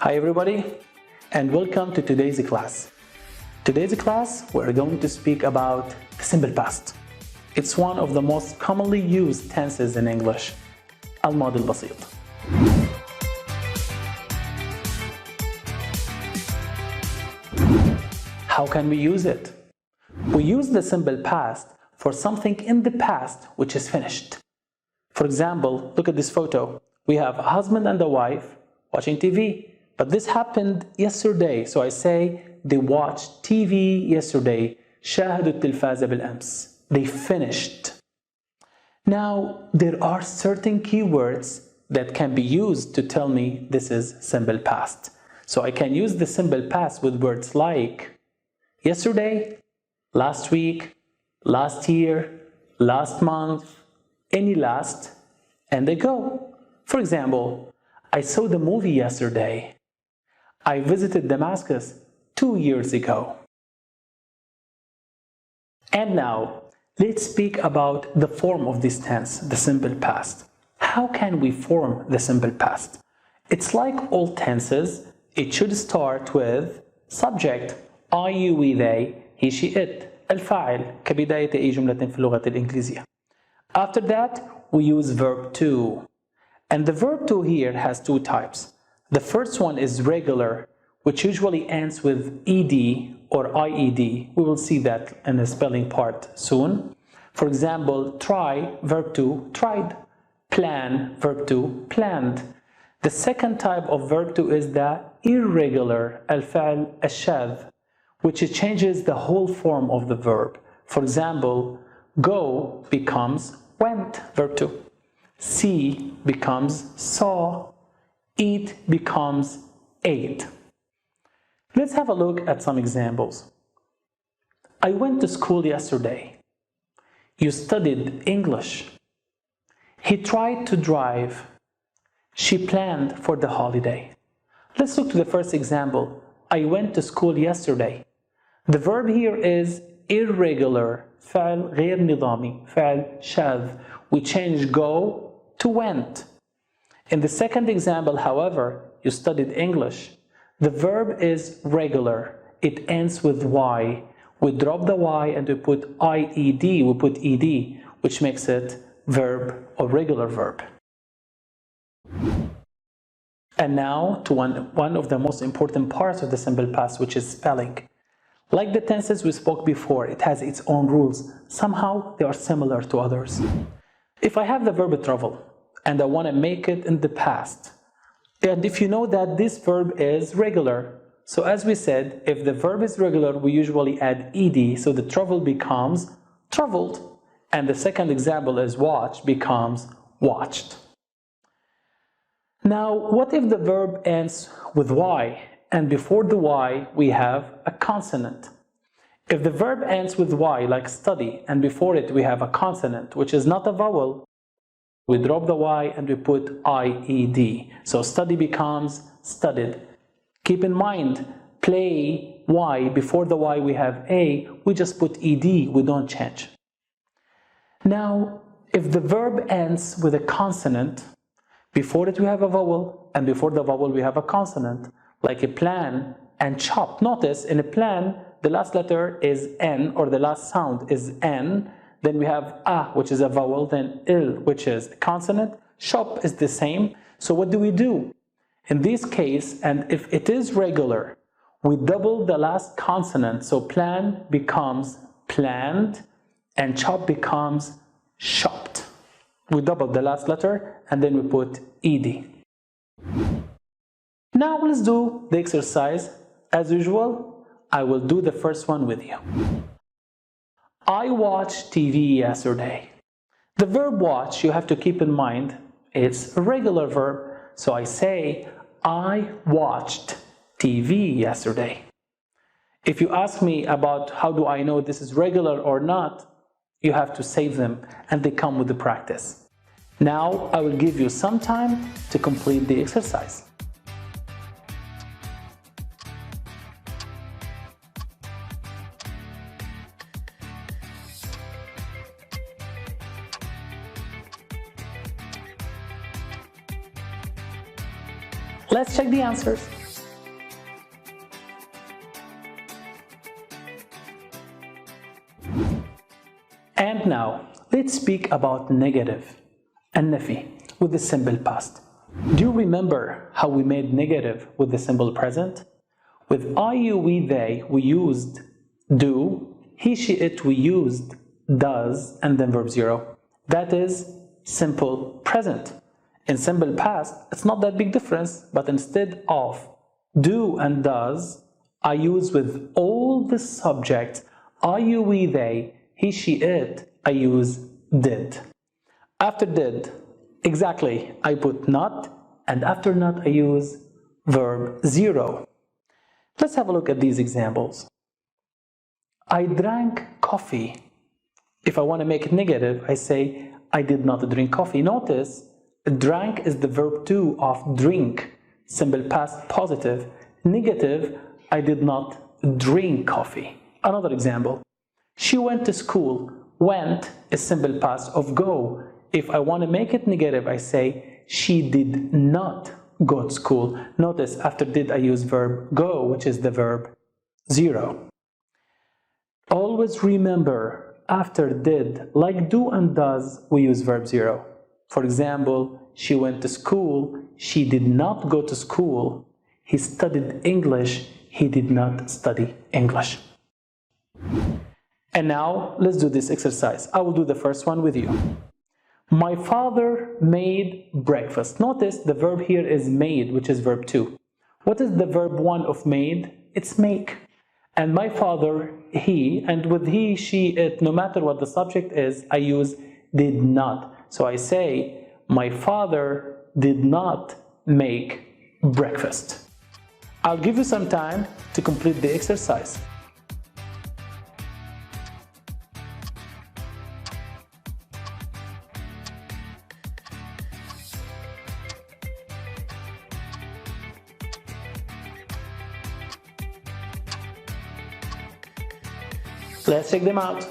Hi everybody, and welcome to today's class. Today's class, we're going to speak about the simple past. It's one of the most commonly used tenses in English, الماضي البسيط. How can we use it? We use the simple past for something in the past which is finished. For example, look at this photo. We have a husband and a wife watching TV. But this happened yesterday, so I say they watched TV yesterday. شاهدوا التلفاز بالأمس. They finished. Now, there are certain keywords that can be used to tell me this is simple past. So I can use the simple past with words like yesterday, last week, last year, last month, any last, and they go. For example, I saw the movie yesterday. I visited Damascus 2 years ago. And now, let's speak about the form of this tense, the simple past. How can we form the simple past? It's like all tenses, it should start with subject, I, you, we, they, he, she, it, الفعل كبداية أي جملة في اللغة الإنجليزية. After that, we use verb to. And the verb to here has two types. The first one is regular, which usually ends with ed or ied. We will see that in the spelling part soon. For example, try, verb to, tried. Plan, verb to, planned. The second type of verb to is the irregular, الفعل الشاذ, which changes the whole form of the verb. For example, go becomes went, verb to. See becomes saw. Eat becomes ate. Let's have a look at some examples. I went to school yesterday. You studied English. He tried to drive. She planned for the holiday. Let's look to the first example. I went to school yesterday. The verb here is irregular, فعل غير نظامي, فعل شاذ. We change go to went. In the second example, however, you studied English. The verb is regular. It ends with y. We drop the y and we put ied, we put ed, which makes it verb or regular verb. And now to one of the most important parts of the simple past, which is spelling. Like the tenses we spoke before, it has its own rules. Somehow they are similar to others. If I have the verb travel, and I want to make it in the past. And if you know that this verb is regular, so as we said, if the verb is regular, we usually add ed, so the travel becomes traveled, and the second example is watch becomes watched. Now, what if the verb ends with y, and before the y we have a consonant? If the verb ends with y, like study, and before it we have a consonant, which is not a vowel, we drop the y and we put ied. So study becomes studied. Keep in mind, play y, before the y we have a, we just put ed, we don't change. Now, if the verb ends with a consonant, before it we have a vowel, and before the vowel we have a consonant, like a plan and chop. Notice, in a plan, the last letter is n, or the last sound is n. Then we have a, which is a vowel, then il, which is a consonant. Shop is the same. So what do we do? In this case, and if it is regular, we double the last consonant. So plan becomes planned, and chop becomes shopped. We double the last letter, and then we put ed. Now let's do the exercise. As usual, I will do the first one with you. I watched TV yesterday. The verb watch, you have to keep in mind, it's a regular verb. So I say, I watched TV yesterday. If you ask me about how do I know this is regular or not, you have to save them, and they come with the practice. Now I will give you some time to complete the exercise. Let's check the answers. And now, let's speak about negative, النفي, with the simple past. Do you remember how we made negative with the simple present? With I, you, we, they, we used do, he, she, it, we used does, and then verb 0. That is simple present. In simple past, it's not that big difference, but instead of do and does, I use with all the subjects, I, you, we, they, he, she, it, I use did. After did, exactly, I put not, and after not, I use verb 0. Let's have a look at these examples. I drank coffee. If I want to make it negative, I say I did not drink coffee. Notice, drank is the verb 2 of drink, simple past positive. Negative, I did not drink coffee. Another example. She went to school. Went is simple past of go. If I want to make it negative, I say she did not go to school. Notice after did I use verb go, which is the verb 0. Always remember after did, like do and does, we use verb 0. For example, she went to school. She did not go to school. He studied English. He did not study English. And now let's do this exercise. I will do the first one with you. My father made breakfast. Notice the verb here is made, which is verb 2. What is the verb 1 of made? It's make. And my father, he, and with he, she, it, no matter what the subject is, I use did not. So I say, my father did not make breakfast. I'll give you some time to complete the exercise. Let's check them out.